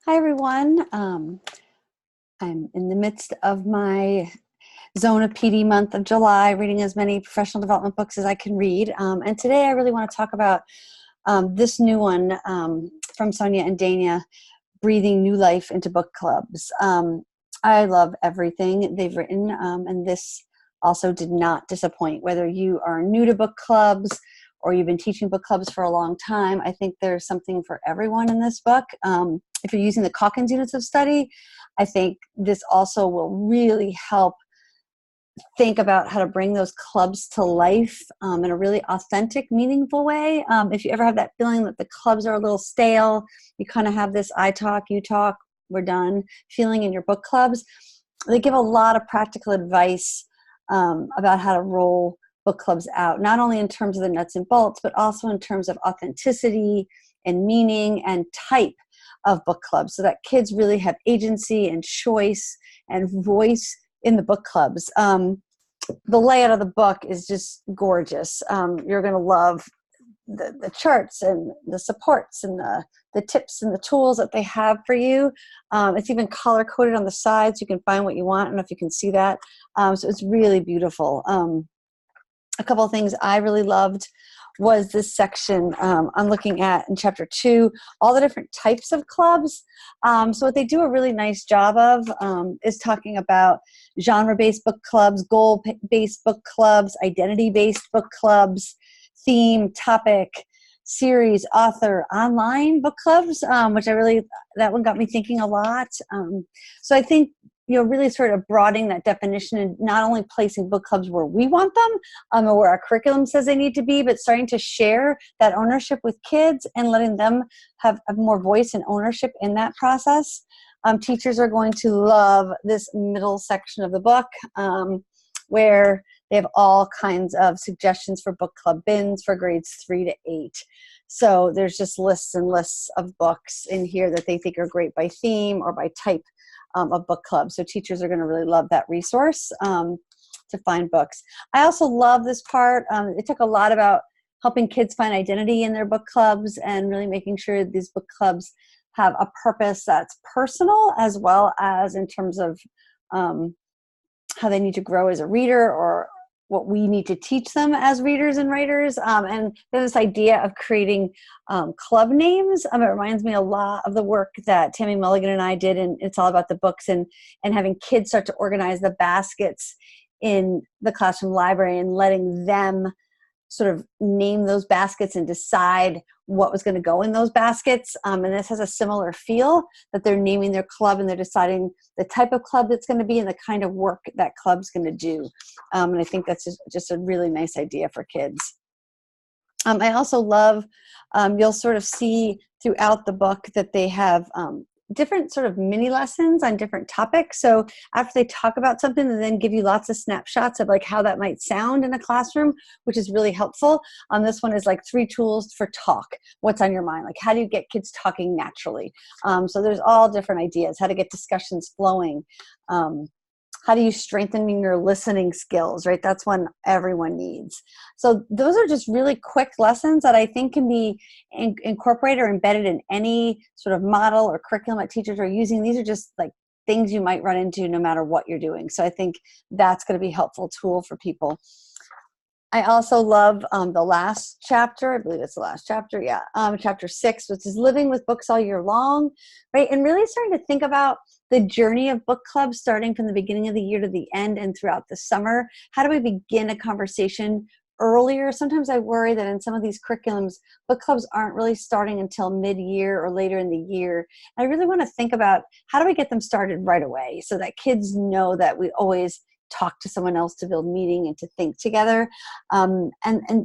Hi, everyone. I'm in the midst of my Zone of PD month of July, reading as many professional development books as I can read. And today I really want to talk about this new one from Sonia and Dana, Breathing New Life into Book Clubs. I love everything they've written, and this also did not disappoint. Whether you are new to book clubs or you've been teaching book clubs for a long time, I think there's something for everyone in this book. If you're using the Calkins units of study, I think this also will really help think about how to bring those clubs to life in a really authentic, meaningful way. If you ever have that feeling that the clubs are a little stale, you kind of have this I talk, you talk, we're done feeling in your book clubs, they give a lot of practical advice about how to roll book clubs out, not only in terms of the nuts and bolts, but also in terms of authenticity and meaning and type of book clubs, so that kids really have agency and choice and voice in the book clubs. The layout of the book is just gorgeous. You're going to love the charts and the supports and the tips and the tools that they have for you. It's even color coded on the sides. You can find what you want. I don't know if you can see that. So it's really beautiful. A couple of things I really loved was this section I'm looking at in chapter 2, all the different types of clubs. So what they do a really nice job of is talking about genre-based book clubs, goal-based book clubs, identity-based book clubs, theme, topic, series, author, online book clubs, which that one got me thinking a lot. So I think, really sort of broadening that definition and not only placing book clubs where we want them or where our curriculum says they need to be, but starting to share that ownership with kids and letting them have more voice and ownership in that process. Teachers are going to love this middle section of the book where they have all kinds of suggestions for book club bins for grades 3 to 8. So there's just lists and lists of books in here that they think are great by theme or by type of book club. So teachers are going to really love that resource to find books. I also love this part. It took a lot about helping kids find identity in their book clubs and really making sure these book clubs have a purpose that's personal as well as in terms of how they need to grow as a reader or what we need to teach them as readers and writers. And there's this idea of creating club names. It reminds me a lot of the work that Tammy Mulligan and I did, and It's All About the Books, and having kids start to organize the baskets in the classroom library and letting them sort of name those baskets and decide what was going to go in those baskets. And this has a similar feel, that they're naming their club and they're deciding the type of club it's going to be and the kind of work that club's going to do. And I think that's just a really nice idea for kids. I also love, you'll sort of see throughout the book that they have different sort of mini lessons on different topics. So after they talk about something, they then give you lots of snapshots of like how that might sound in a classroom, which is really helpful. This one is like 3 tools for talk. What's on your mind? Like, how do you get kids talking naturally? So there's all different ideas, how to get discussions flowing. How do you strengthen your listening skills, right? That's one everyone needs. So those are just really quick lessons that I think can be incorporated or embedded in any sort of model or curriculum that teachers are using. These are just like things you might run into no matter what you're doing. So I think that's going to be a helpful tool for people. I also love the last chapter. I believe it's the last chapter. Yeah. Chapter 6, which is living with books all year long, right? And really starting to think about the journey of book clubs, starting from the beginning of the year to the end and throughout the summer. How do we begin a conversation earlier? Sometimes I worry that in some of these curriculums, book clubs aren't really starting until mid-year or later in the year. I really want to think about how do we get them started right away so that kids know that we always talk to someone else to build meaning and to think together. And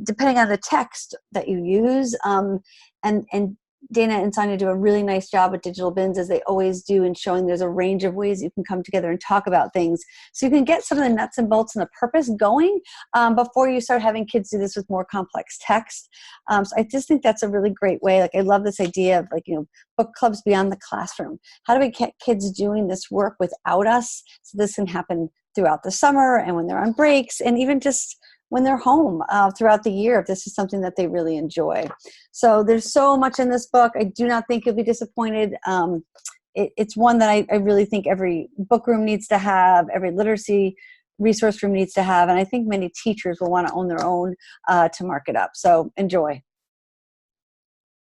depending on the text that you use, and Dana and Sonia do a really nice job with digital bins, as they always do, in showing there's a range of ways you can come together and talk about things. So you can get some of the nuts and bolts and the purpose going before you start having kids do this with more complex text. So I just think that's a really great way. Like, I love this idea of book clubs beyond the classroom. How do we get kids doing this work without us so this can happen throughout the summer and when they're on breaks and even just when they're home throughout the year, if this is something that they really enjoy. So there's so much in this book. I do not think you'll be disappointed. it's one that I really think every book room needs to have, every literacy resource room needs to have, and I think many teachers will want to own their own to mark it up. So enjoy.